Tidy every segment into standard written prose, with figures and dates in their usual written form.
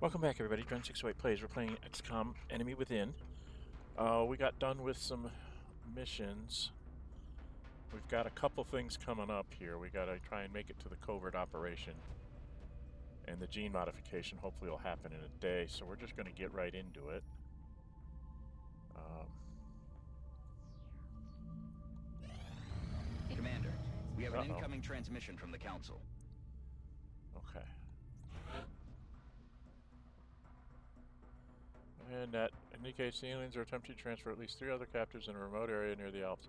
Welcome back, everybody. Dren608 plays. We're playing XCOM Enemy Within. We got done with some missions. We've got a couple things coming up here. We got to try and make it to the covert operation. And the gene modification hopefully will happen in a day, so we're just going to get right into it. Commander, we have an incoming transmission from the Council. Okay. Annette indicates the aliens are attempting to transfer at least 3 other captives in a remote area near the Alps.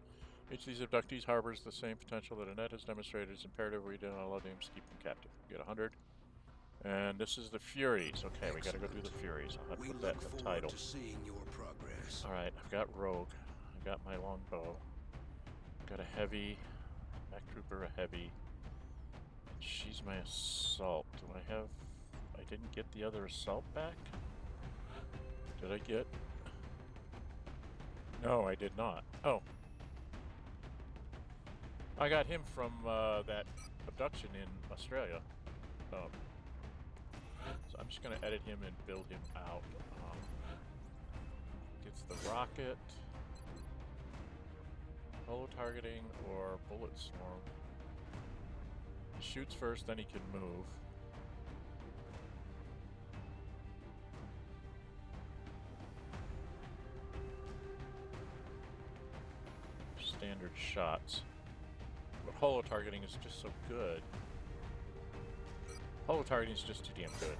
Each of these abductees harbors the same potential that Annette has demonstrated. It's imperative we do not allow them to keep them captive. We get 100. And this is the Furies. Okay, we gotta go do the Furies. I'll have to put that in the title. To seeing your progress. Alright, I've got Rogue. I got my longbow. Got a heavy. Back trooper, a heavy. And she's my assault. Do I have... I didn't get the other assault back? Did I get... No, I did not. Oh. I got him from that abduction in Australia. So I'm just going to edit him and build him out. Gets the rocket, hollow targeting, or bullet swarm. He shoots first, then he can move. Standard shots. But hollow targeting is just so good. Hollow targeting is just too damn good.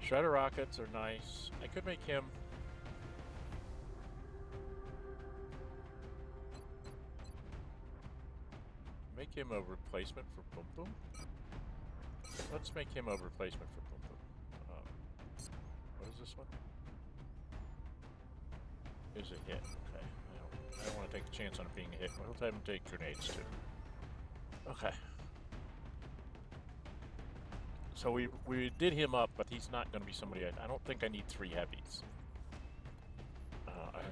Shredder rockets are nice. I could make him... Make him a replacement for Boom Boom? Let's make him a replacement for Boom Boom. What is this one? Is a hit. Okay. I don't want to take a chance on it being a hit. We'll have him take grenades too. Okay. So we did him up, but he's not going to be somebody. I don't think I need 3 heavies. I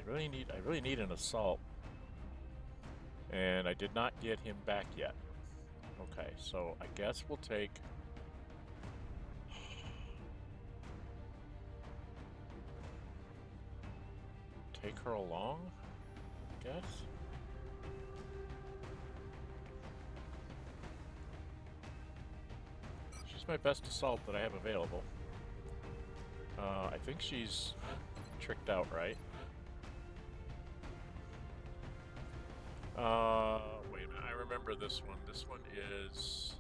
really need an assault, and I did not get him back yet. Okay, so I guess we'll take. Take her along, I guess. She's my best assault that I have available. I think she's tricked out, right? Wait a minute, I remember this one. This one is...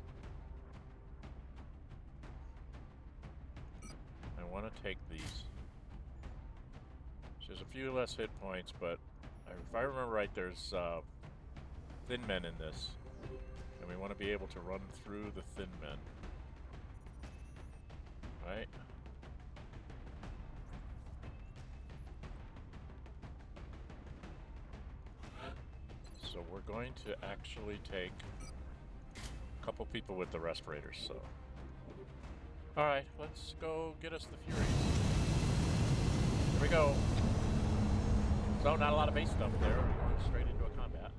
I want to take these. She has a few less hit points, but if I remember right, there's thin men in this. And we want to be able to run through the thin men. Right? So we're going to actually take a couple people with the respirators, so... Alright, let's go get us the Furies. Here we go. So, not a lot of base stuff there. We're going straight into a combat.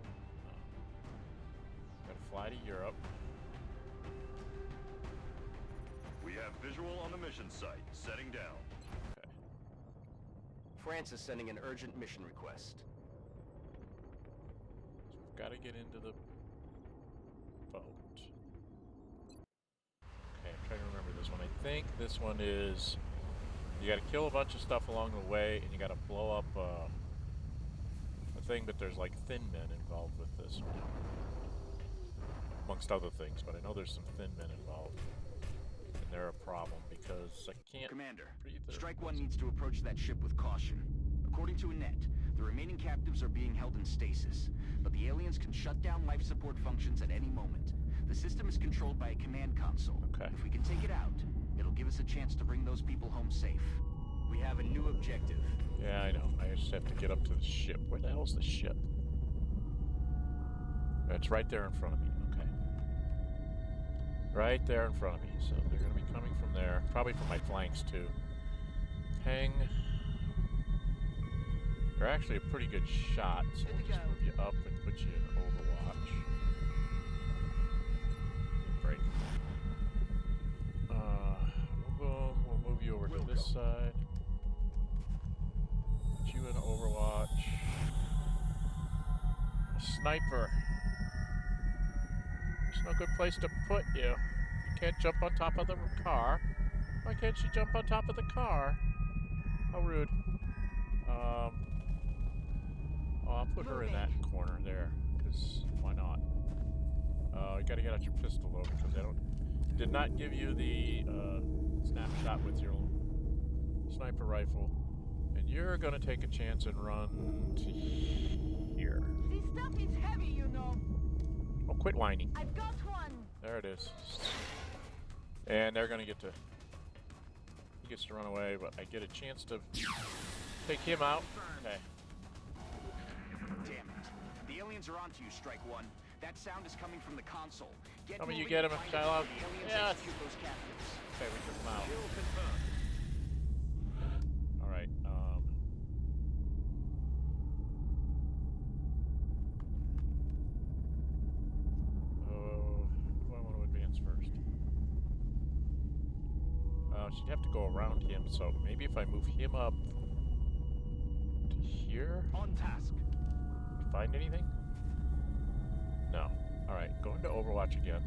Gotta fly to Europe. We have visual on the mission site. Setting down. Okay. France is sending an urgent mission request. So we've got to get into the boat. Okay, I'm trying to remember this one. I think this one is... You gotta kill a bunch of stuff along the way, and you gotta blow up a thing, but there's like thin men involved with this one. Amongst other things, but I know there's some thin men involved. And they're a problem because I can't... Commander, breathe. Strike One needs to approach that ship with caution. According to Annette, the remaining captives are being held in stasis, but the aliens can shut down life support functions at any moment. The system is controlled by a command console. Okay. If we can take it out, it'll give us a chance to bring those people home safe. We have a new objective. Yeah, I know. I just have to get up to the ship. Where the hell's the ship? It's right there in front of me. Okay. Right there in front of me. So they're going to be coming from there. Probably from my flanks, too. Ping. They're actually a pretty good shot, so we'll just move you up and put you in Overwatch. Break. Boom, boom. this side. Put you in Overwatch. A sniper. There's no good place to put you. You can't jump on top of the car. Why can't she jump on top of the car? How rude. I'll put her in that corner there, because why not? You gotta get out your pistol though, because did not give you the snapshot with your sniper rifle. And you're gonna take a chance and run to here. This stuff is heavy, you know. Oh, quit whining. I've got one. There it is. And they're gonna get to... He gets to run away, but I get a chance to take him out. Okay. Damn it. The aliens are onto you, Strike One. That sound is coming from the console. Tell me you get him, Shiloh. Yes. Those captives. Okay, we took him out. Kill confirmed. Alright, who do I want to advance first? She'd have to go around him, so maybe if I move him up to here? On task. Find anything? No. Alright, going to Overwatch again.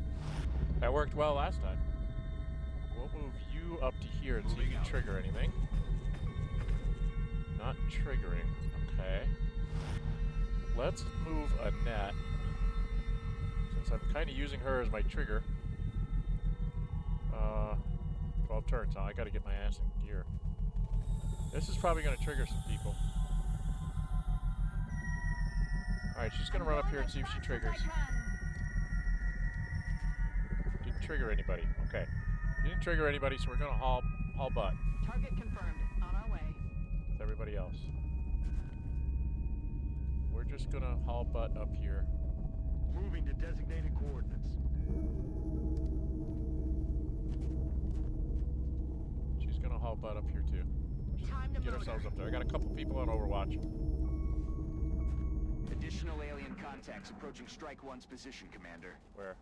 That worked well last time. We'll move you up to here and see if you can trigger anything. Not triggering. Okay. Let's move Annette. Since I'm kind of using her as my trigger. 12 turns, huh? I gotta get my ass in gear. This is probably gonna trigger some people. Alright, she's gonna run up here and see if she triggers. Didn't trigger anybody. Okay. Didn't trigger anybody, so we're gonna haul butt Target confirmed. On our way. with everybody else. We're just gonna haul butt up here. Moving to designated coordinates. She's gonna haul butt up here too. Time to Get motor. ourselves up there. I got a couple people on Overwatch. Additional alien contacts approaching Strike One's position, Commander. Where?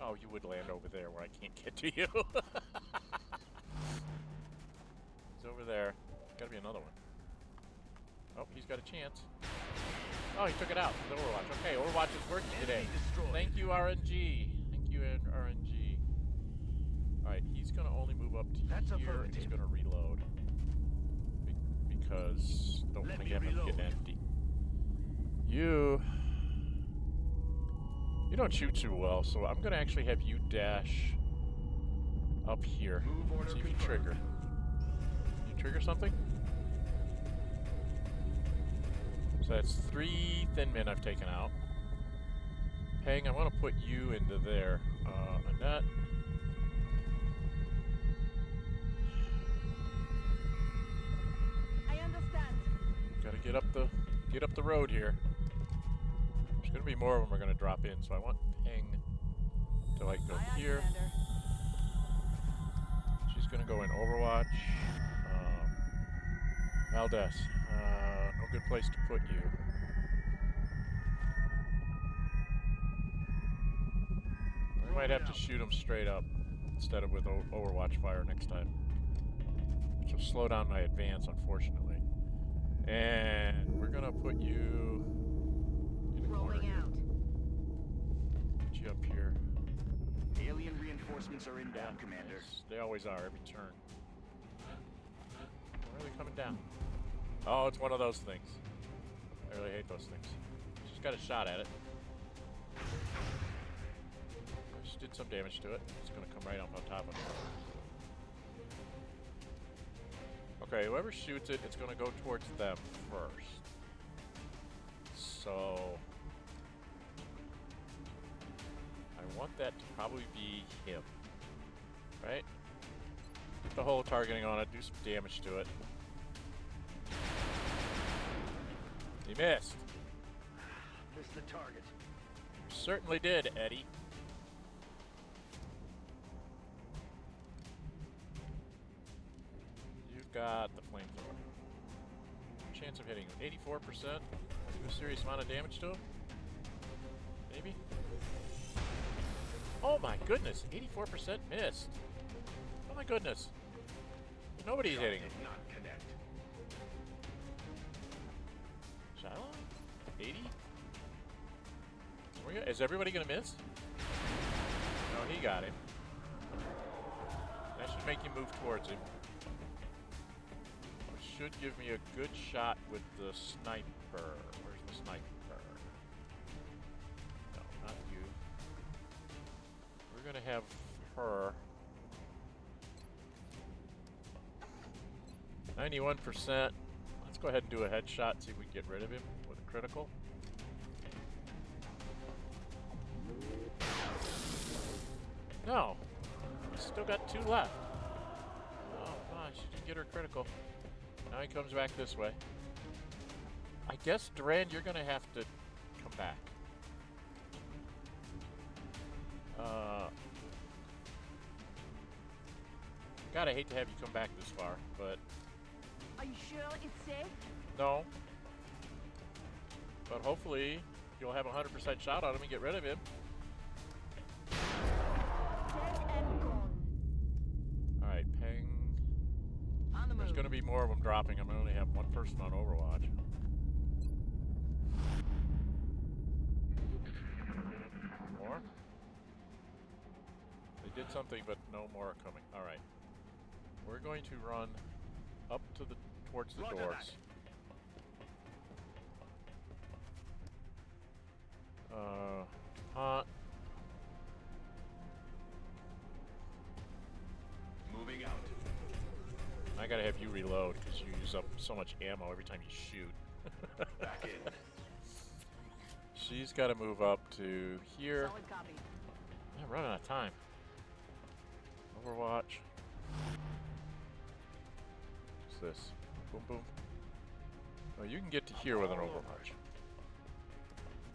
Oh, you would land over there where I can't get to you. He's over there. Gotta be another one. Oh, he's got a chance. Oh, he took it out. It's Overwatch. Okay, Overwatch is working today. Thank you, RNG. Thank you, RNG. Alright, he's gonna only move up to here and he's gonna reload. Because don't want to get him getting empty. You don't shoot too well, so I'm gonna actually have you dash up here. See if you trigger. You trigger something? So that's 3 thin men I've taken out. Peng, I want to put you into there. Annette. I understand. Gotta get up the road here. There's gonna be more of them are gonna drop in, so I want Peng to like go Aye, aye, here. Commander. She's gonna go in Overwatch. Valdez, no good place to put you. We might have to shoot them straight up instead of with Overwatch fire next time. Which will slow down my advance, unfortunately. And we're gonna put you in the corner Rolling here. out. Put you up here. Alien reinforcements are inbound, Commander. Yes, they always are every turn. Where are they coming down? Oh, it's one of those things. I really hate those things. She's got a shot at it. She did some damage to it. It's gonna come right up on top of it. Okay, whoever shoots it, it's gonna go towards them first. So I want that to probably be him. Right? Put the whole targeting on it, do some damage to it. He missed. Missed the target. You certainly did, Eddie. You've got the flamethrower. Chance of hitting 84%. Do a serious amount of damage to him? Maybe? Oh my goodness, 84% missed. Oh my goodness. Nobody's hitting him. Did not connect. Shiloh? 80? Is everybody gonna miss? No, he got him. That should make you move towards him. Which should give me a good shot with the sniper. Where's the sniper? No, not you. We're gonna have her. 91%. Let's go ahead and do a headshot, see if we can get rid of him with a critical. No. Still got 2 left. Oh my, she didn't get her critical. Now he comes back this way. I guess, Dren, you're gonna have to come back. God, I hate to have you come back this far, but... Are you sure it's safe? No. But hopefully, you'll have a 100% shot on him and get rid of him. Dead and gone. Alright, ping. On the There's move. going to be more of them dropping. I'm going to only have 1 person on Overwatch. More? They did something, but no more are coming. Alright. We're going to run up to the towards the Roger doors. Hunt. Moving out. I gotta have you reload because you use up so much ammo every time you shoot. Back in. She's got to move up to here. Solid copy. I'm running out of time. Overwatch. What's this? Boom, boom. Oh, you can get to here with an Overwatch.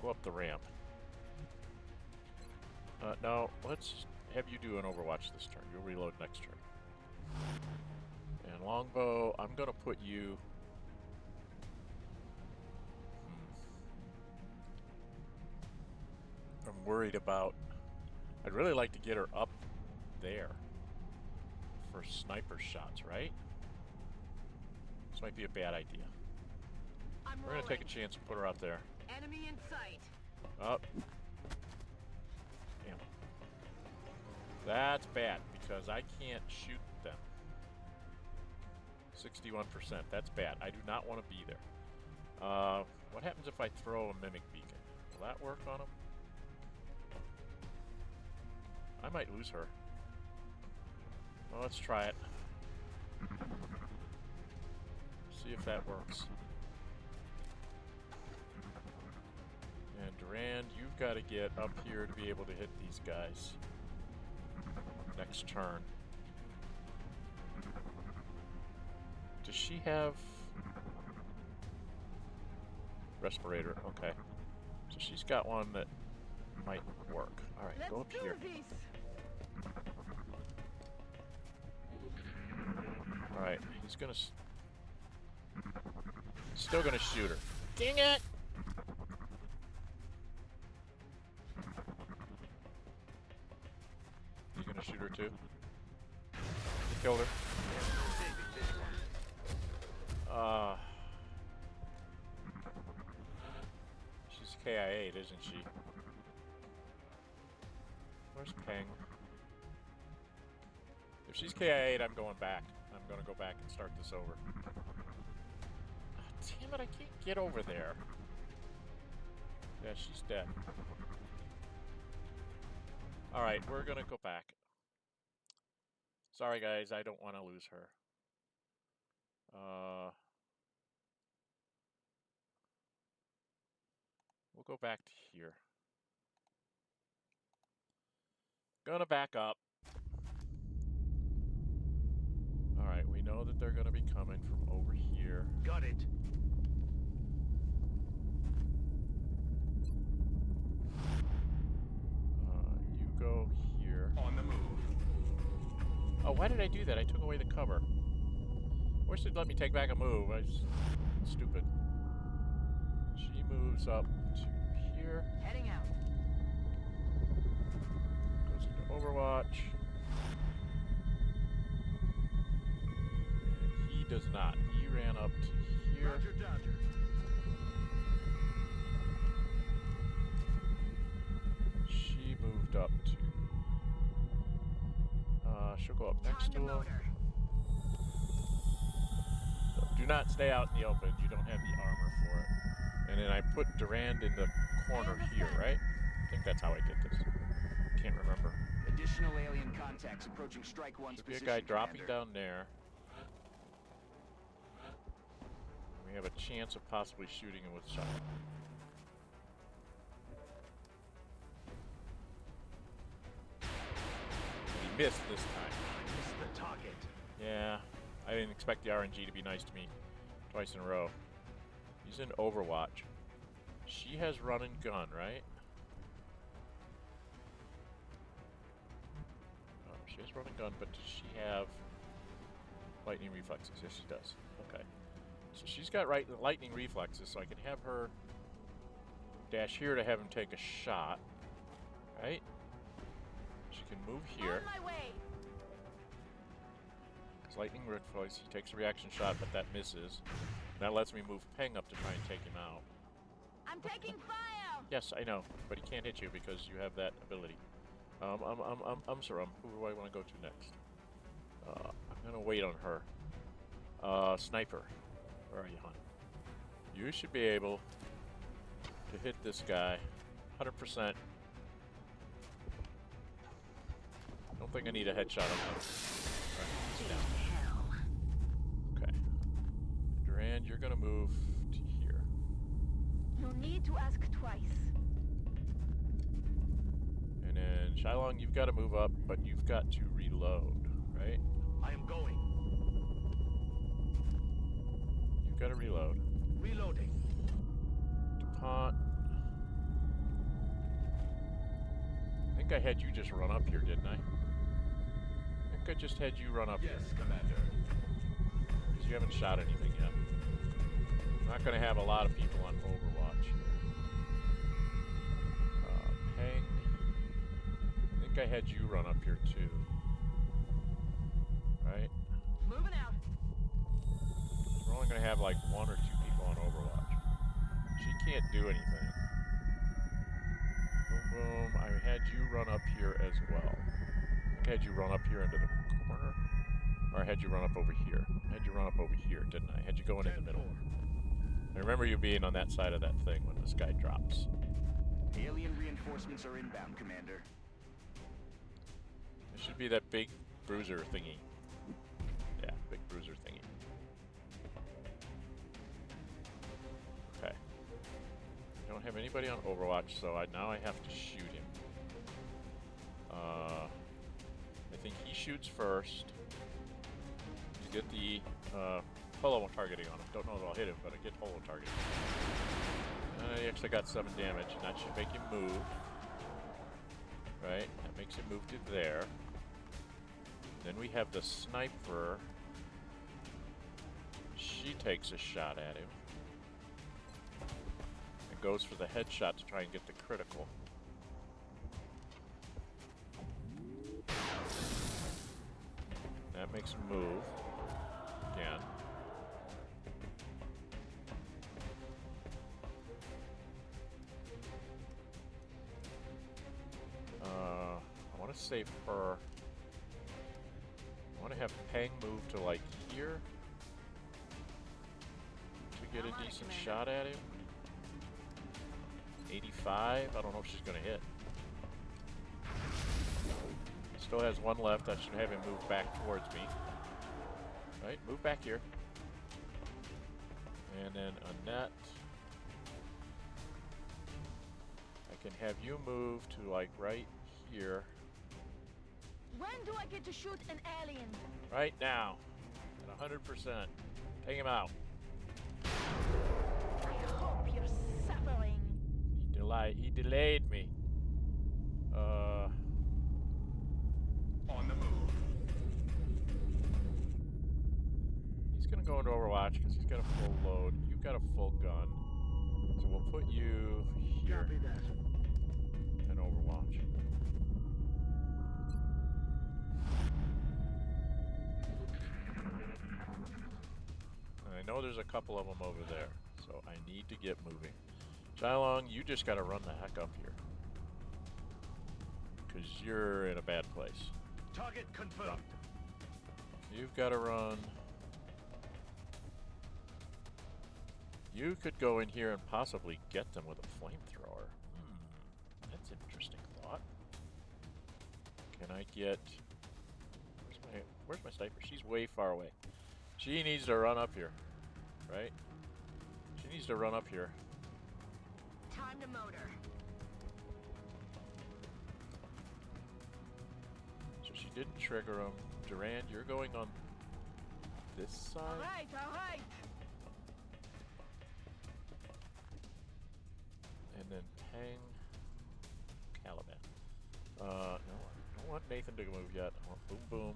Go up the ramp. No, let's have you do an Overwatch this turn. You'll reload next turn. And longbow, I'm gonna put you... I'm worried about... I'd really like to get her up there for sniper shots, right? This might be a bad idea. I'm We're gonna take a chance and put her up there. Enemy in sight. Up. Damn. That's bad because I can't shoot them. 61%. That's bad. I do not want to be there. What happens if I throw a mimic beacon? Will that work on him? I might lose her. Well, let's try it. See if that works. And Durand, you've got to get up here to be able to hit these guys. Next turn. Does she have... Respirator, okay. So she's got one that might work. Alright, Let's go up do here. this. Alright, he's gonna... Still gonna shoot her. Dang it! You gonna shoot her too? You killed her. She's KI-8, isn't she? Where's Peng? If she's KI-8, I'm going back. I'm gonna go back and start this over. Oh, damn it, I can't get over there. Yeah, she's dead. Alright, we're gonna go back. Sorry guys, I don't want to lose her. We'll go back to here. Gonna back up. Alright, we know that they're gonna be coming from over here. Got it. You go here. On the move. Oh, why did I do that? I took away the cover. Wish they'd let me take back a move. Stupid. She moves up to here. Heading out. Goes into Overwatch. does not. He ran up to here. Roger, Dodger. She moved up to... she'll go up next Time to to him. motor. So do not stay out in the open. You don't have the armor for it. And then I put Durand in the corner here, right? I think that's how I did this. Can't remember. Additional alien contacts approaching Strike One's Should be a position, guy dropping Commander. down there. We have a chance of possibly shooting him with shot. He missed this time. Missed the target. Yeah, I didn't expect the RNG to be nice to me twice in a row. He's in Overwatch. She has run and gun, right? She has run and gun, but does she have lightning reflexes? Yes, she does. Okay. So she's got lightning reflexes, so I can have her dash here to have him take a shot. Right? She can move here. On my way. Because lightning reflex, he takes a reaction shot, but that misses. That lets me move Peng up to try and take him out. I'm taking fire. Yes, I know, but he can't hit you because you have that ability. Sorry, who do I want to go to next? I'm gonna wait on her. Sniper, where are you, hon? You should be able to hit this guy 100%. Don't think I need a headshot on him. Alright, he's down. Hell. Okay. Durand, you're gonna move to here. No need to ask twice. And then Shylong, you've got to move up, but you've got to reload, right? I am going. You've got to reload. Reloading. DuPont. I think I had you just run up here, didn't I? I think I just had you run up Yes, here. Commander. Because you haven't shot anything yet. I'm not going to have a lot of people on Overwatch here. Peng. I think I had you run up here too. Right? Moving out. We're only going to have like 1 or 2 people on Overwatch. She can't do anything. Boom, boom. I had you run up here as well. I think I had you run up here into the corner. Or I had you run up over here. I had you run up over here, didn't I? I had you going in the middle. I remember you being on that side of that thing when this guy drops. Alien reinforcements are inbound, Commander. It should be that big bruiser thingy. Yeah, big bruiser thingy. Okay. I don't have anybody on Overwatch, so now I have to shoot him. I think he shoots first. To get the holo targeting on him. Don't know if I'll hit him, but I get holo targeting. He actually got 7 damage, and that should make him move. Right? That makes him move to there. Then we have the sniper. She takes a shot at him. And goes for the headshot to try and get the critical. That makes him move. Again. I want to save her. I want to have Peng move to like here to get a decent shot at him. 85. I don't know if she's going to hit. Still has 1 left. I should have him move back towards me. Right, move back here. And then Annette. I can have you move to like right here. When do I get to shoot an alien? Right now. At 100%. Take him out. I hope you're suffering. He delayed me. On the move. He's gonna go into Overwatch because he's got a full load. You've got a full gun. So we'll put you here Copy that. in Overwatch. know there's a couple of them over there, so I need to get moving. Shylong, you just gotta run the heck up here. Because you're in a bad place. Target confirmed. You've gotta run. You could go in here and possibly get them with a flamethrower. That's an interesting thought. Can I get... Where's my sniper? She's way far away. She needs to run up here, right? She needs to run up here. Time to motor. So she didn't trigger him. Durand, you're going on this side? All right. And then Pang Caliban. No, I don't want Nathan to move yet. I want Boom Boom.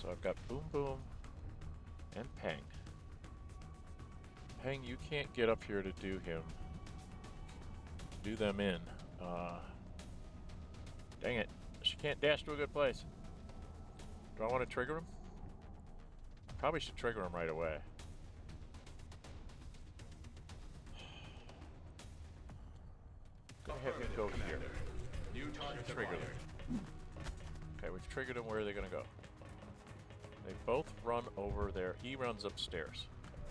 So I've got Boom Boom and Pang. Pang, you can't get up here to do them in. Dang it. She can't dash to a good place. Do I want to trigger him? Probably should trigger him right away. Gonna have him go here. New target Trigger acquired. them. Okay, we've triggered them. Where are they gonna go? They both run over there. He runs upstairs.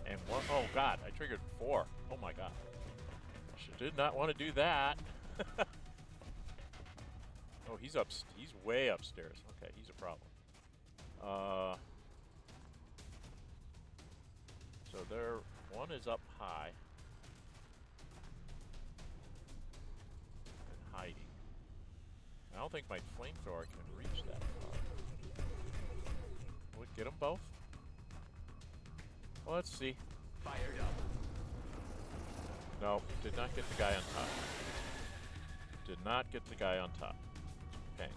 And one, oh god, I triggered 4. Oh my god. She did not want to do that. Oh, he's way upstairs. Okay, he's a problem. So one is up high. And hiding. I don't think my flamethrower can reach that far. Will it get them both? Well, let's see. Fired up. No, did not get the guy on top. Did not get the guy on top. Okay.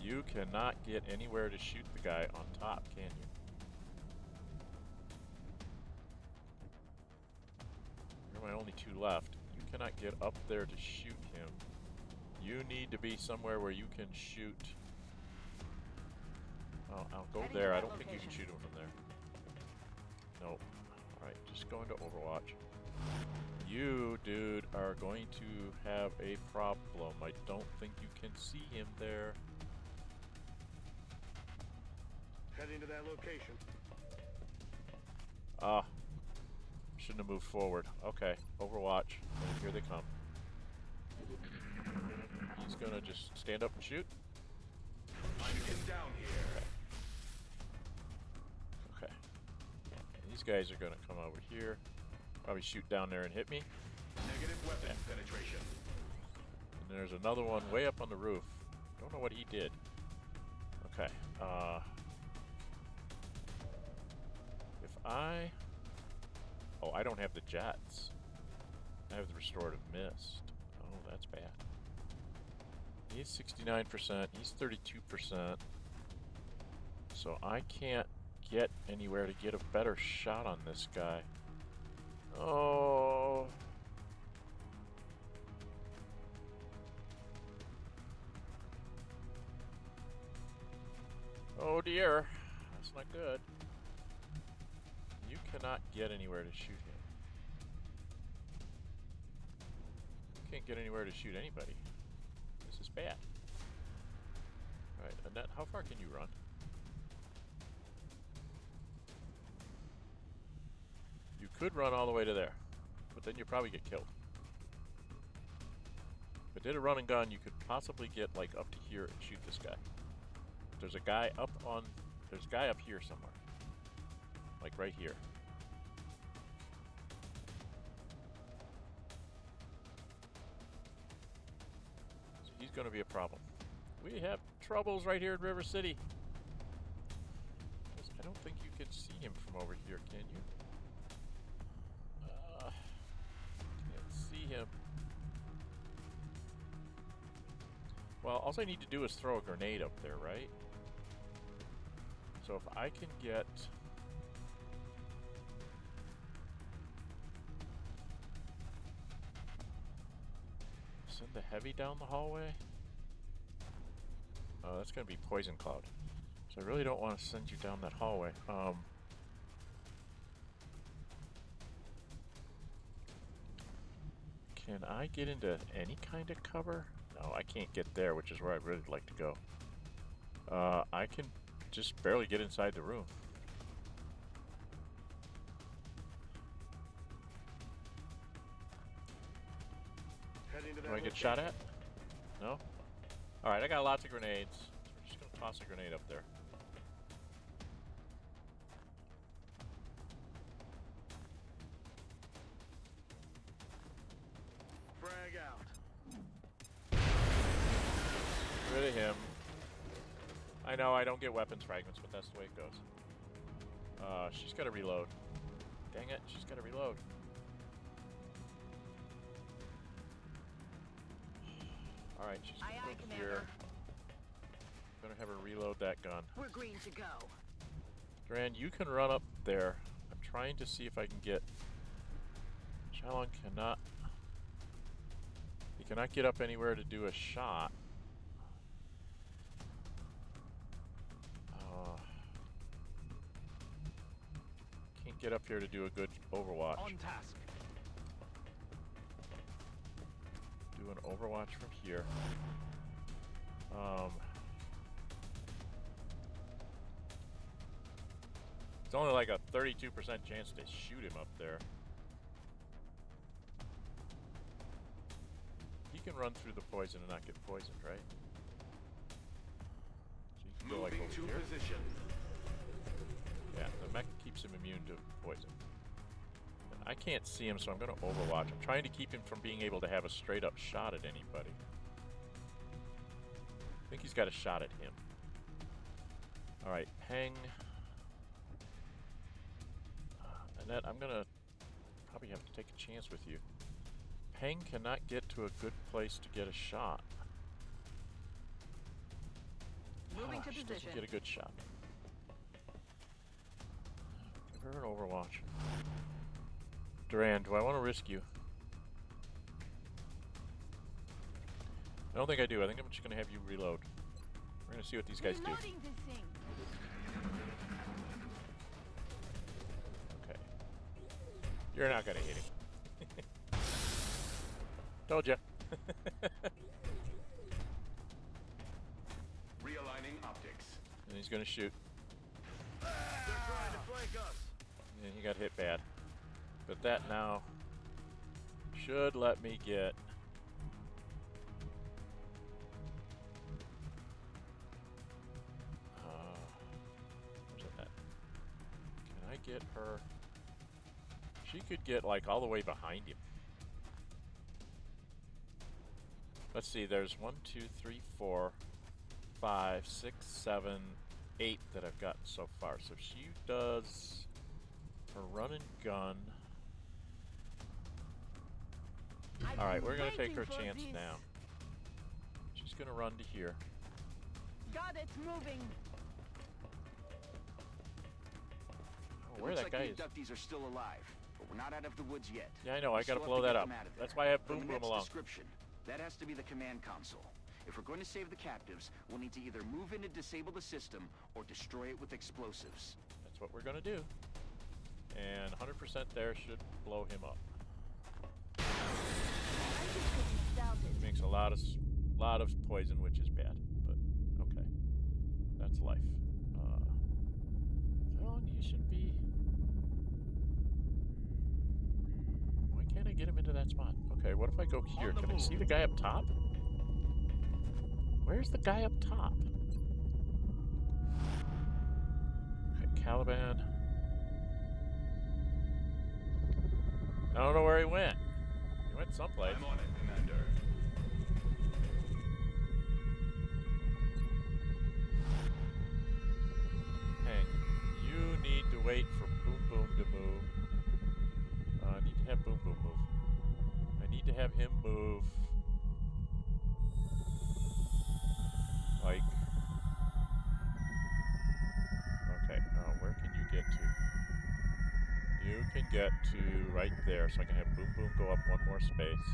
You cannot get anywhere to shoot the guy on top, can you? You're my only 2 left. You cannot get up there to shoot him. You need to be somewhere where you can shoot. Oh, I'll go there. I don't think you can shoot him from there. Nope. Alright, just go into Overwatch. You, dude, are going to have a problem. I don't think you can see him there. Heading to that location. Shouldn't have moved forward. Okay, Overwatch. And here they come. He's gonna just stand up and shoot. I'm getting down here. Okay. And these guys are gonna come over here. Probably shoot down there and hit me. Negative weapon penetration. And there's another one way up on the roof. Don't know what he did. Okay. Oh, I don't have the jets. I have the restorative mist. Oh, that's bad. He's 69%. He's 32%. So I can't get anywhere to get a better shot on this guy. Oh. Oh dear. That's not good. You cannot get anywhere to shoot him. You can't get anywhere to shoot anybody. This is bad. Alright, Annette, how far can you run? You could run all the way to there, but then you'd probably get killed. If I did a run and gun, you could possibly get like up to here and shoot this guy. There's a guy there's a guy up here somewhere. Like right here. So he's gonna be a problem. We have troubles right here in River City. I don't think you can see him from over here, can you? Can't see him. Well, all I need to do is throw a grenade up there, right? So if I can get... Send the heavy down the hallway. That's going to be Poison Cloud. So I really don't want to send you down that hallway. Can I get into any kind of cover? No, I can't get there, which is where I'd really like to go. I can just barely get inside the room. Do I get shot at? No? Alright, I got lots of grenades. So we're just gonna toss a grenade up there. Frag out. Rid of him. I know I don't get weapons fragments, but that's the way it goes. She's gotta reload. Dang it, she's gotta reload. Alright, she's gonna go here. I'm gonna have her reload that gun. We're green to go. Dren, you can run up there. I'm trying to see if I can get... Shalon cannot... He cannot get up anywhere to do a shot. Can't get up here to do a good Overwatch. On task. Do an Overwatch from here. It's only like a 32% chance to shoot him up there. He can run through the poison and not get poisoned, right? So you can go like over here. Position. Yeah, the mech keeps him immune to poison. And I can't see him, so I'm going to Overwatch. I'm trying to keep him from being able to have a straight-up shot at anybody. I think he's got a shot at him. Alright, Peng. Annette, I'm going to probably have to take a chance with you. Peng cannot get to a good place to get a shot. Moving to She position. doesn't get a good shot. Give her an Overwatch. Duran, do I want to risk you? I don't think I do. I think I'm just going to have you reload. We're going to see what these guys do. Reloading this thing. Okay. You're not going to hit him. Told ya. Realigning optics. And he's going to shoot. They're trying to flank us. And he got hit bad. But that now should let me get... where's that? Can I get her? She could get like all the way behind him. Let's see, there's 1, 2, 3, 4, 5, 6, 7, 8 that I've gotten so far. So she does her run and gun. Alright, we're going to take her chance now. She's going to run to here. Got it, moving. Oh, where that guy is. The abductees are still alive, but we're not out of the woods yet. Yeah, I know. I got to Still blow have that get up. them out of there. That's why I have From Boom Boom Annette's along. description, that has to be the command console. If we're going to save the captives, we'll need to either move in and disable the system or destroy it with explosives. That's what we're going to do. And 100% there should blow him up. I just couldn't doubt He it. makes a lot of poison, which is bad. But okay, that's life. Well, you should be. Why can't I get him into that spot? Okay, what if I go here? Can I see the guy up top? Where's the guy up top? Okay, Caliban. I don't know where he went. He went someplace. I'm on it, Commander. Hang. You need to wait for Boom Boom to move. I need to have Boom Boom move. I need to have him move. Like. Okay, where can you get to? You can get to right there, so I can have Boom Boom go up one more space.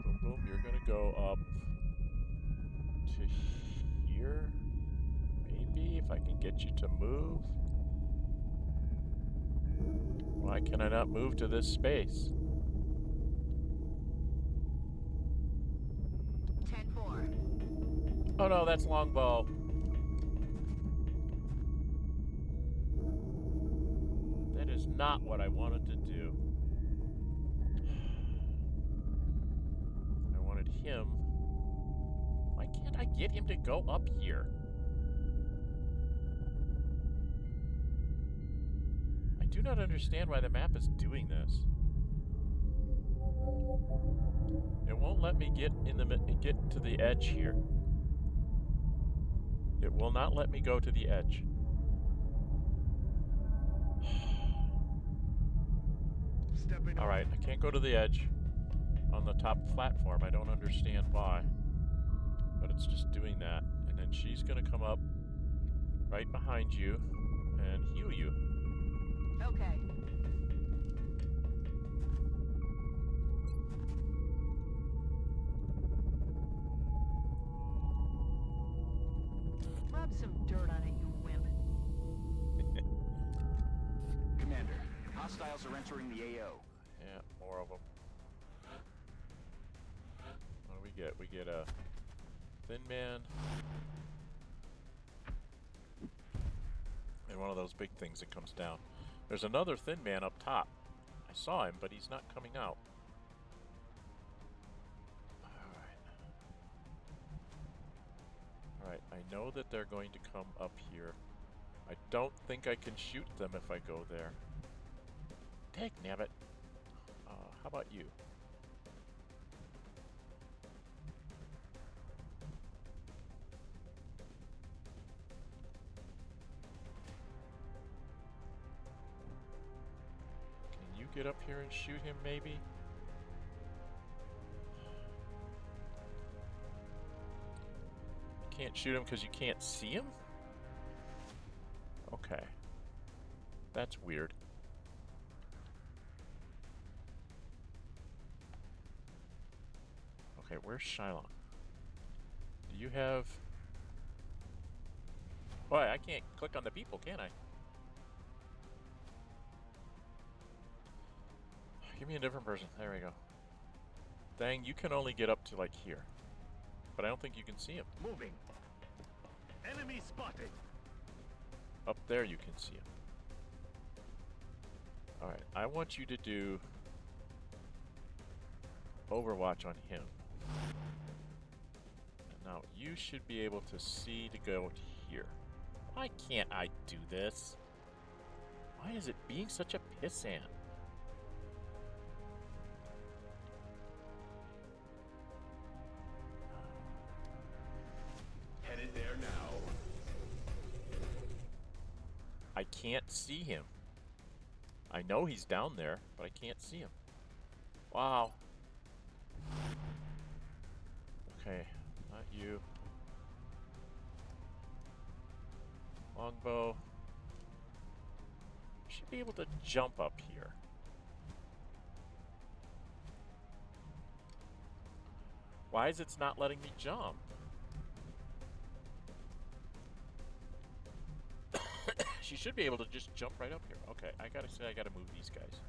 Boom Boom, you're gonna go up to here. Maybe, if I can get you to move. Why can I not move to this space? 10-4. Oh no, that's longbow. That is not what I wanted to do. I wanted him. Why can't I get him to go up here? I do not understand why the map is doing this. It won't let me get to the edge here. It will not let me go to the edge. All right, I can't go to the edge on the top platform. I don't understand why, but it's just doing that. And then she's gonna come up right behind you and heal you. Okay. Rub some dirt on it, you wimp. Commander, hostiles are entering the AO. Yeah, more of them. What do we get? We get a thin man and one of those big things that comes down. There's another thin man up top. I saw him, but he's not coming out. Alright, I know that they're going to come up here. I don't think I can shoot them if I go there. Dagnabbit. How about you? Can you get up here and shoot him, maybe? You can't shoot him because you can't see him? Okay. That's weird. Okay, where's Shylon? Do you have... Boy, I can't click on the people, can I? Give me a different person. There we go. Dang, you can only get up to, like, here. But I don't think you can see him. Moving. Enemy spotted. Up there you can see him. Alright, I want you to do Overwatch on him. And now you should be able to see to go here. Why can't I do this? Why is it being such a pissant? Headed there now. I can't see him. I know he's down there, but I can't see him. Wow. Okay, not you. Longbow. Should be able to jump up here. Why is it not letting me jump? She should be able to just jump right up here. Okay, I gotta say I gotta move these guys.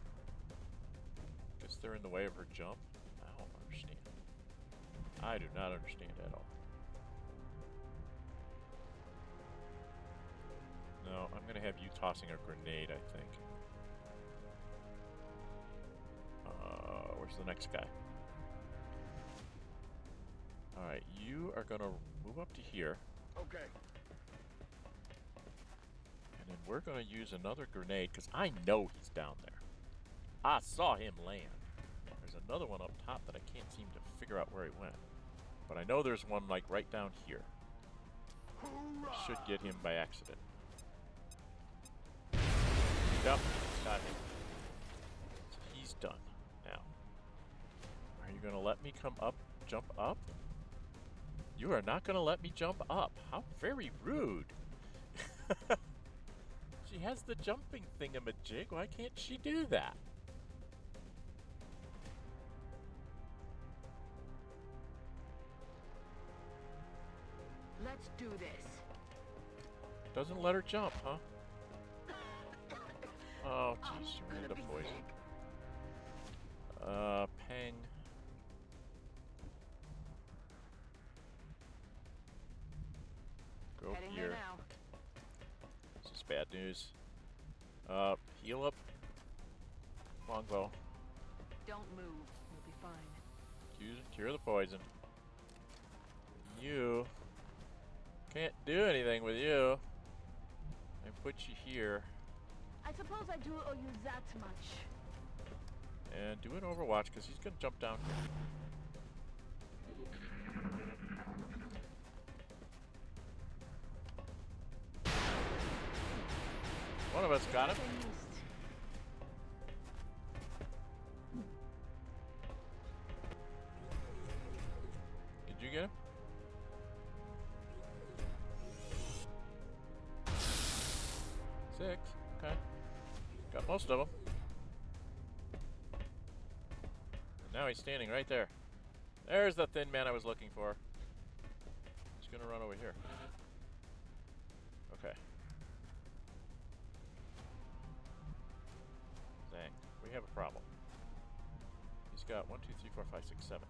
Guess they're in the way of her jump. I don't understand. I do not understand at all. No, I'm gonna have you tossing a grenade, I think. Where's the next guy? Alright, you are gonna move up to here. Okay. And then we're gonna use another grenade, because I know he's down there. I saw him land. There's another one up top that I can't seem to figure out where he went. But I know there's one, like, right down here. Should get him by accident. Yep, got him. So he's done now. Are you gonna let me come up, jump up? You are not gonna let me jump up. How very rude. She has the jumping thingamajig. Why can't she do that? Let's do this. Doesn't let her jump, huh? Oh, jeez, she ran into poison. Peng. Go Heading here. there now. This is bad news. Heal up. Longbow. Don't move. You'll be fine. Cure the poison. You can't do anything with you. I put you here. I suppose I do owe you that much. And do an Overwatch, because he's going to jump down here. One of us got him. Did you get him? Six. Okay. Got most of them. And now he's standing right there. There's the thin man I was looking for. He's gonna run over here. Okay. Zang, we have a problem. He's got 1, 2, 3, 4, 5, 6, 7.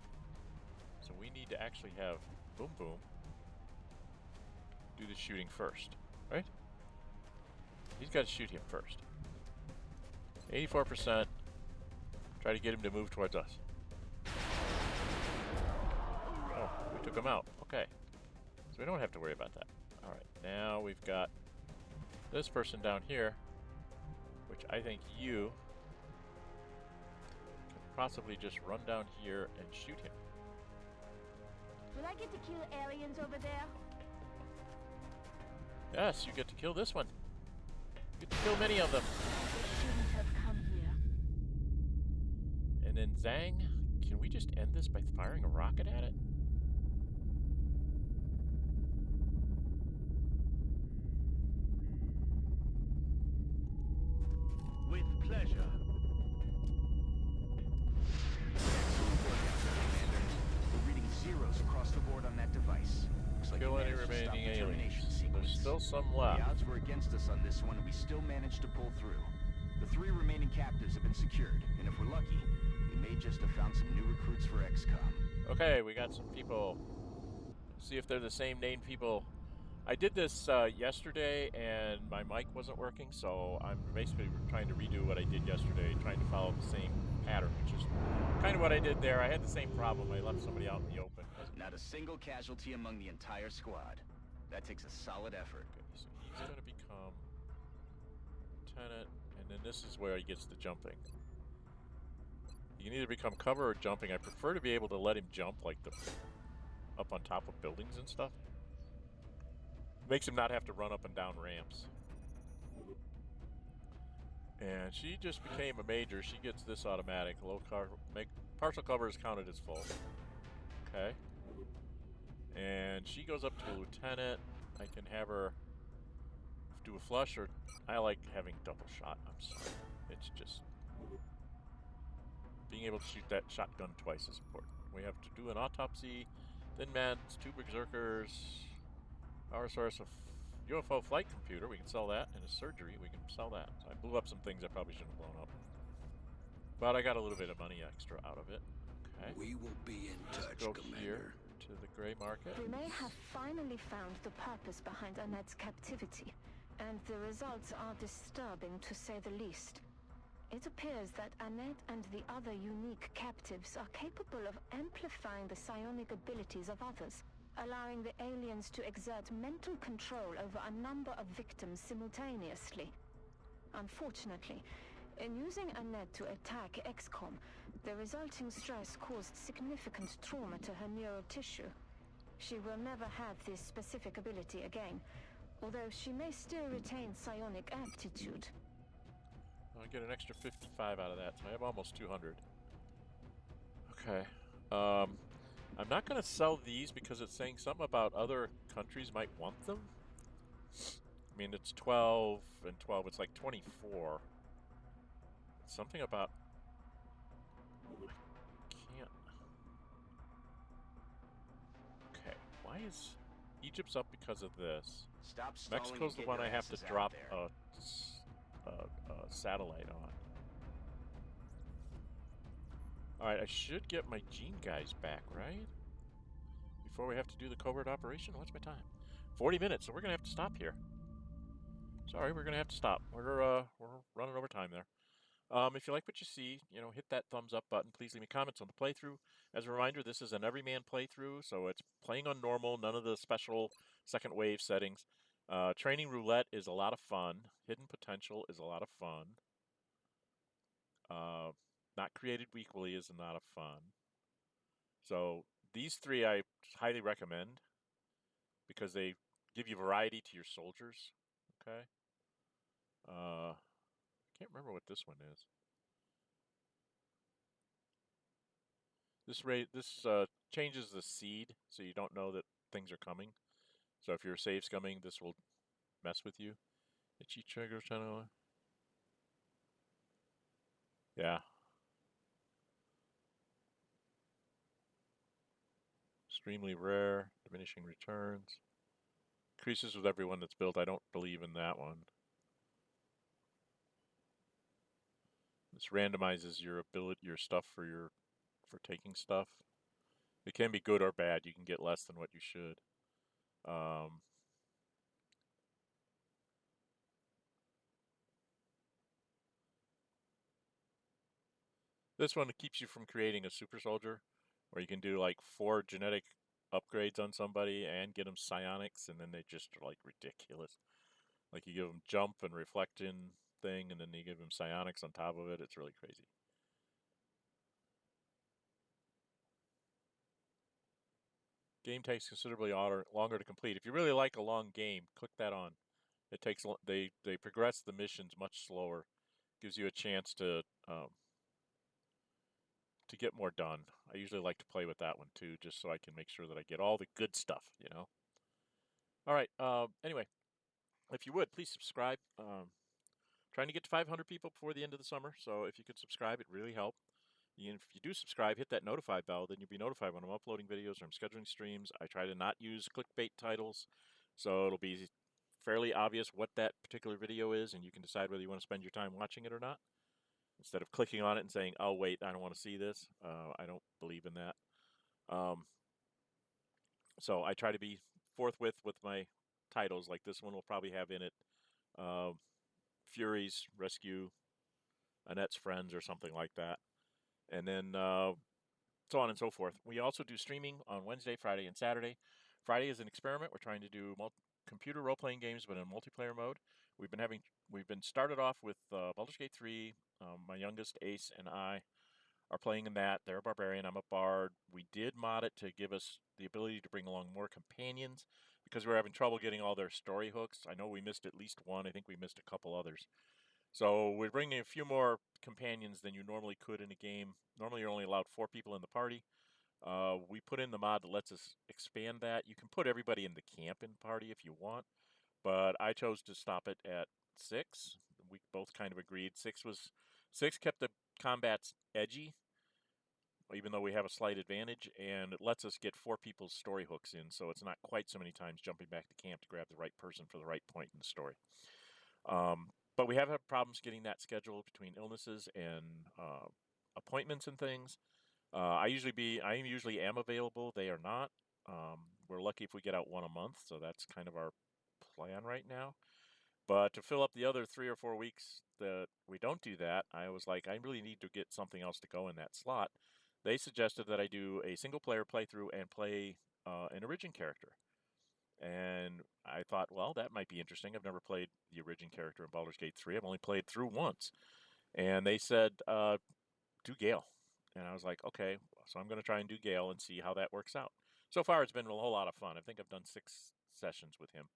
So we need to actually have Boom Boom do the shooting first, right? He's got to shoot him first. 84%. Try to get him to move towards us. Oh, we took him out. Okay. So we don't have to worry about that. Alright, now we've got this person down here, which I think you can possibly just run down here and shoot him. Will I get to kill aliens over there? Yes, you get to kill this one. You get to kill many of them. They shouldn't have come here. And then Zang, can we just end this by firing a rocket at it? With pleasure. Excellent work, Commander. We're reading zeros across the board on that device. Looks like Kill you any managed to stop remaining the termination aliens. sequence. There's still some The left. odds were against us on this one, and we still managed to pull through. The 3 remaining captives have been secured, and if we're lucky, we may just have found some new recruits for XCOM. Okay, we got some people. See if they're the same named people. I did this yesterday, and my mic wasn't working, so I'm basically trying to redo what I did yesterday, trying to follow the same pattern, which is kind of what I did there. I had the same problem. I left somebody out in the open. Not a single casualty among the entire squad. That takes a solid effort. Okay, so he's going to become lieutenant, and then this is where he gets the jumping. You can either become cover or jumping. I prefer to be able to let him jump, like up on top of buildings and stuff. Makes him not have to run up and down ramps. And she just became a major. She gets this automatic. Partial cover is counted as full. Okay. And she goes up to a lieutenant. I can have her do a flush, or I like having double shot. I'm sorry. It's just being able to shoot that shotgun twice is important. We have to do an autopsy, thin meds, 2 berserkers, power source, of UFO flight computer. We can sell that, and a surgery. We can sell that. So I blew up some things I probably shouldn't have blown up, but I got a little bit of money extra out of it. Okay. We will be in touch, Go Commander. here to the gray market. We may have finally found the purpose behind Annette's captivity, and the results are disturbing to say the least. It appears that Annette and the other unique captives are capable of amplifying the psionic abilities of others, allowing the aliens to exert mental control over a number of victims simultaneously. Unfortunately, in using Annette to attack XCOM, the resulting stress caused significant trauma to her neural tissue. She will never have this specific ability again, although she may still retain psionic aptitude. I'll get an extra 55 out of that, so I have almost 200. Okay. I'm not going to sell these because it's saying something about other countries might want them. I mean, it's 12 and 12. It's like 24. It's something about... I can't... Okay, why is... Egypt's up because of this. Stop stalling Mexico's and the get one your I have to asses out drop there. a satellite on. Alright, I should get my Gene guys back, right? Before we have to do the covert operation? What's my time? 40 minutes, so we're gonna have to stop here. Sorry, we're gonna have to stop. We're running over time there. If you like what you see, hit that thumbs up button. Please leave me comments on the playthrough. As a reminder, this is an everyman playthrough, so it's playing on normal, none of the special second wave settings. Training roulette is a lot of fun. Hidden potential is a lot of fun. Not created equally is a lot of fun. So these three I highly recommend because they give you variety to your soldiers. Okay. I can't remember what this one is. This changes the seed, so you don't know that things are coming. So if your save's coming, this will mess with you. Itchy trigger channel. Yeah. Extremely rare. Diminishing returns. Increases with everyone that's built. I don't believe in that one. This randomizes your ability, your stuff for taking stuff. It can be good or bad. You can get less than what you should. This one keeps you from creating a super soldier, where you can do like 4 genetic upgrades on somebody and get them psionics, and then they just are like ridiculous. Like you give them jump and reflecting thing, and then you give them psionics on top of it. It's really crazy. Game takes considerably longer to complete. If you really like a long game, click that on. It takes they progress the missions much slower. Gives you a chance to get more done. I usually like to play with that one too, just so I can make sure that I get all the good stuff. All right. Anyway, if you would please subscribe. Trying to get to 500 people before the end of the summer, so if you could subscribe, it really helps. If you do subscribe, hit that notify bell, then you'll be notified when I'm uploading videos or I'm scheduling streams. I try to not use clickbait titles, so it'll be fairly obvious what that particular video is, and you can decide whether you want to spend your time watching it or not. Instead of clicking on it and saying, oh, wait, I don't want to see this. I don't believe in that. So I try to be forthwith with my titles. Like this one will probably have in it Furies, Rescue, Annette's Friends, or something like that. And then so on and so forth. We also do streaming on Wednesday, Friday, and Saturday. Friday is an experiment. We're trying to do computer role-playing games, but in multiplayer mode. We've been started off with Baldur's Gate 3. My youngest, Ace, and I are playing in that. They're a barbarian. I'm a bard. We did mod it to give us the ability to bring along more companions because we're having trouble getting all their story hooks. I know we missed at least one. I think we missed a couple others. So we're bringing a few more companions than you normally could in a game. Normally you're only allowed 4 people in the party. We put in the mod that lets us expand that. You can put everybody in the camp in party if you want, but I chose to stop it at 6. We both kind of agreed. 6 kept the combats edgy, even though we have a slight advantage, and it lets us get 4 people's story hooks in, so it's not quite so many times jumping back to camp to grab the right person for the right point in the story. But we have had problems getting that scheduled between illnesses and appointments and things. I usually am available. They are not. We're lucky if we get out one a month, so that's kind of our plan right now. But to fill up the other 3 or 4 weeks that we don't do that, I was like, I really need to get something else to go in that slot. They suggested that I do a single player playthrough and play an origin character. And I thought, well, that might be interesting. I've never played the origin character in Baldur's Gate 3. I've only played through once. And they said, do Gale. And I was like, okay, so I'm going to try and do Gale and see how that works out. So far, it's been a whole lot of fun. I think I've done 6 sessions with him.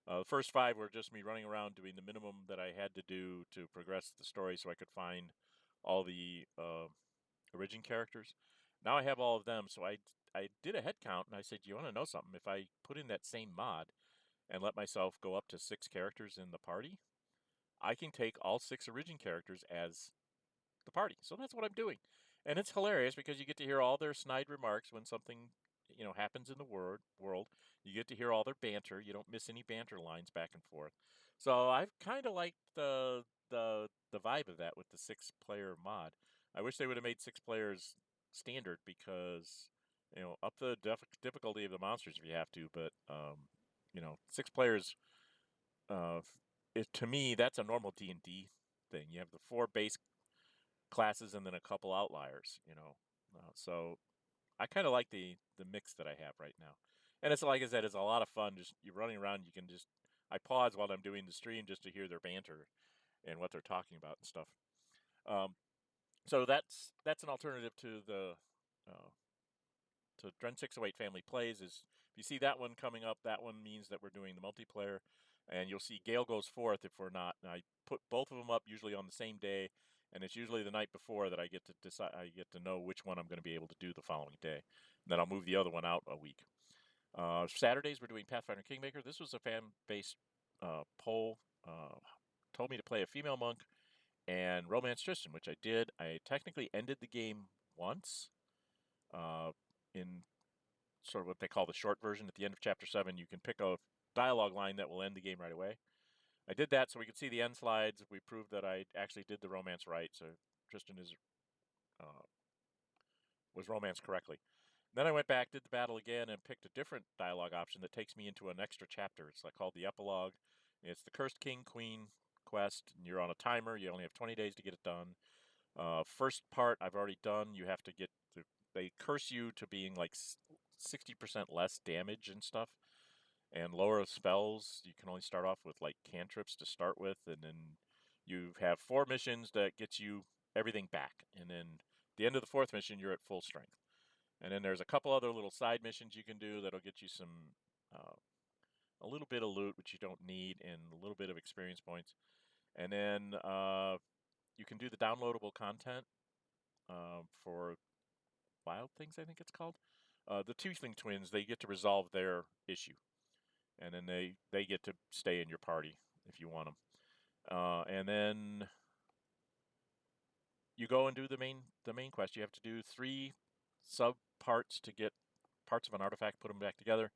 The first 5 were just me running around doing the minimum that I had to do to progress the story so I could find all the origin characters. Now I have all of them, so I did a head count, and I said, you want to know something? If I put in that same mod and let myself go up to 6 characters in the party, I can take all 6 origin characters as the party. So that's what I'm doing. And it's hilarious because you get to hear all their snide remarks when something, happens in the world. You get to hear all their banter. You don't miss any banter lines back and forth. So I've kind of liked the vibe of that with the 6-player mod. I wish they would have made 6 players standard because up the difficulty of the monsters if you have to, but 6 players to me that's a normal D&D thing. You have the 4 base classes and then a couple outliers. So I kind of like the mix that I have right now. And it's like I said, it's a lot of fun. Just you're running around. You can just I pause while I'm doing the stream just to hear their banter and what they're talking about and stuff. So that's an alternative to the to Dren608 Family Plays. Is if you see that one coming up, that one means that we're doing the multiplayer, and you'll see Gale goes fourth if we're not. And I put both of them up usually on the same day, and it's usually the night before that I get to decide. I get to know which one I'm going to be able to do the following day. And then I'll move the other one out a week. Saturdays we're doing Pathfinder Kingmaker. This was a fan-based poll. Told me to play a female monk and Romance Tristan, which I did. I technically ended the game once. In sort of what they call the short version. At the end of Chapter 7, you can pick a dialogue line that will end the game right away. I did that so we could see the end slides. We proved that I actually did the romance right, so Tristan was romanced correctly. Then I went back, did the battle again, and picked a different dialogue option that takes me into an extra chapter. It's called the epilogue. It's the Cursed King Queen quest, and you're on a timer. You only have 20 days to get it done. First part I've already done. You have to get to, they curse you to being like 60% less damage and stuff, and lower spells. You can only start off with like cantrips to start with, and then you have 4 missions that gets you everything back, and then the end of the 4th mission you're at full strength. And then there's a couple other little side missions you can do that'll get you some a little bit of loot which you don't need and a little bit of experience points. And then you can do the downloadable content for Wild Things, I think it's called. The Tiefling twins, they get to resolve their issue, and then they get to stay in your party if you want them. And then you go and do the main quest. You have to do 3 sub parts to get parts of an artifact, put them back together.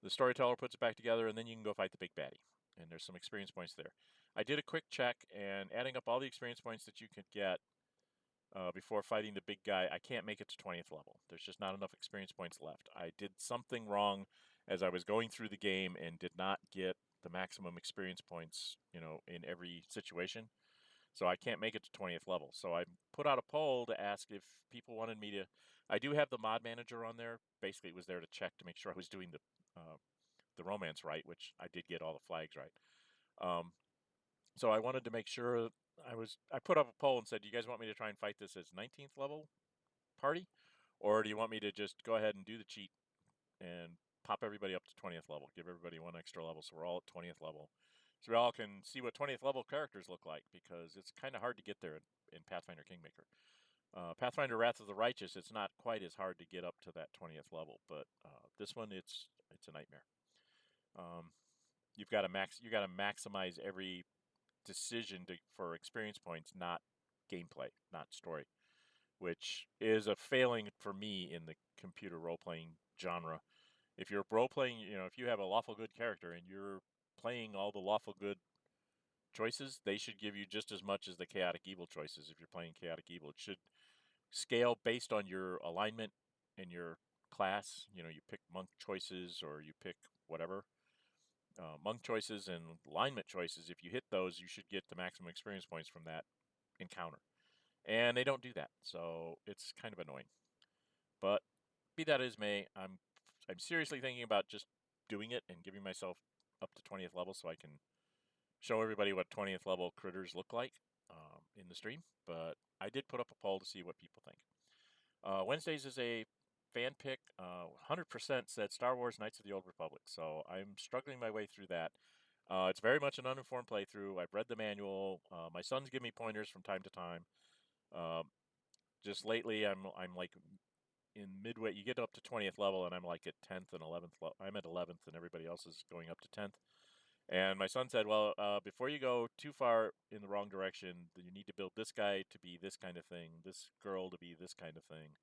The storyteller puts it back together, and then you can go fight the big baddie. And there's some experience points there. I did a quick check, and adding up all the experience points that you could get before fighting the big guy, I can't make it to 20th level. There's just not enough experience points left. I did something wrong as I was going through the game and did not get the maximum experience points, in every situation. So I can't make it to 20th level. So I put out a poll to ask if people wanted me to. I do have the mod manager on there. Basically, it was there to check to make sure I was doing the romance right, which I did get all the flags right. So I wanted to make sure I put up a poll and said, do you guys want me to try and fight this as 19th level party? Or do you want me to just go ahead and do the cheat and pop everybody up to 20th level, give everybody 1 extra level so we're all at 20th level? So we all can see what 20th level characters look like, because it's kind of hard to get there in Pathfinder Kingmaker. Pathfinder Wrath of the Righteous, it's not quite as hard to get up to that 20th level, but this one, it's a nightmare. You got to maximize every decision for experience points, not gameplay, not story, which is a failing for me in the computer role-playing genre. If you're role-playing, if you have a lawful good character and you're playing all the lawful good choices, they should give you just as much as the chaotic evil choices. If you're playing chaotic evil, it should scale based on your alignment and your class. You pick monk choices or you pick whatever. Monk choices and alignment choices, if you hit those, you should get the maximum experience points from that encounter. And they don't do that, so it's kind of annoying. But be that as may, I'm seriously thinking about just doing it and giving myself up to 20th level so I can show everybody what 20th level critters look like in the stream. But I did put up a poll to see what people think. Wednesdays is a fan pick. 100% said Star Wars Knights of the Old Republic, so I'm struggling my way through that. It's very much an uninformed playthrough. I've read the manual. My sons give me pointers from time to time. Just lately, I'm like in midway. You get up to 20th level, and I'm like at 10th and 11th. I'm at 11th, and everybody else is going up to 10th. And my son said, well, before you go too far in the wrong direction, you need to build this guy to be this kind of thing, this girl to be this kind of thing.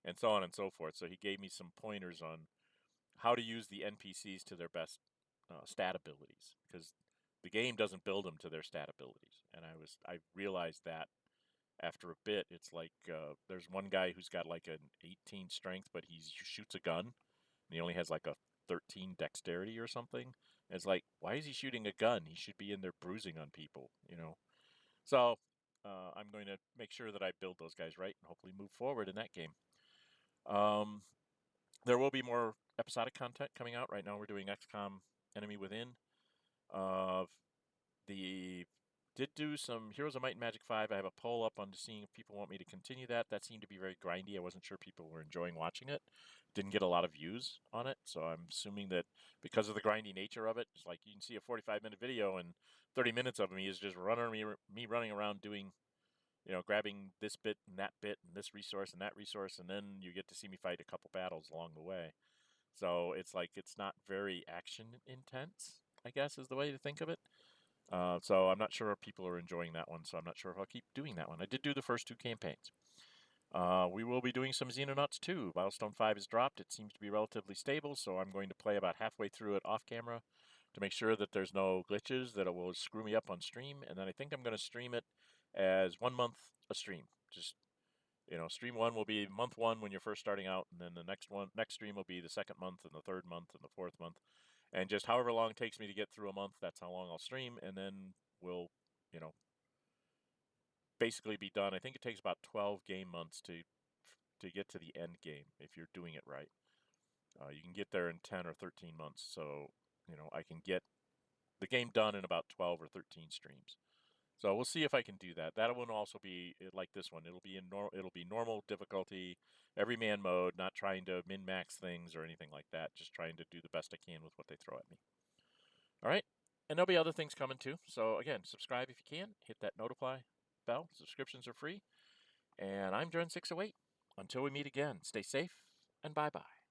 and so on and so forth. So he gave me some pointers on how to use the NPCs to their best stat abilities, because the game doesn't build them to their stat abilities. And I realized that after a bit. It's like there's one guy who's got like an 18 strength, but he shoots a gun, and he only has like a 13 dexterity or something. And it's like, why is he shooting a gun? He should be in there bruising on people, you know. So I'm going to make sure that I build those guys right and hopefully move forward in that game. There will be more episodic content coming out. Right now we're doing XCOM Enemy Within. The did do some Heroes of Might and Magic 5. I have a poll up on seeing if people want me to continue that. That seemed to be very grindy. I wasn't sure people were enjoying watching it. Didn't get a lot of views on it, so I'm assuming that because of the grindy nature of it, it's like you can see a 45-minute video and 30 minutes of me is just me running around doing, grabbing this bit and this resource and that resource, and then you get to see me fight a couple battles along the way. So it's like it's not very action intense, I guess is the way to think of it. So I'm not sure if people are enjoying that one, so I'm not sure if I'll keep doing that one. I did do the first 2 campaigns. We will be doing some Xenonauts 2. Milestone 5 is dropped. It seems to be relatively stable, so I'm going to play about halfway through it off camera to make sure that there's no glitches that it will screw me up on stream. And then I think I'm going to stream it as 1 month a stream. Just, stream 1 will be month 1 when you're first starting out, and then the next stream will be the 2nd month and the 3rd month and the 4th month. And just however long it takes me to get through a month, that's how long I'll stream, and then we'll, basically be done. I think it takes about 12 game months to get to the end game if you're doing it right. You can get there in 10 or 13 months, so I can get the game done in about 12 or 13 streams. So we'll see if I can do that. That one will also be like this one. It'll be normal difficulty, every man mode, not trying to min-max things or anything like that, just trying to do the best I can with what they throw at me. All right? And there'll be other things coming too. So again, subscribe if you can. Hit that notify bell. Subscriptions are free. And I'm Dren608. Until we meet again, stay safe and bye-bye.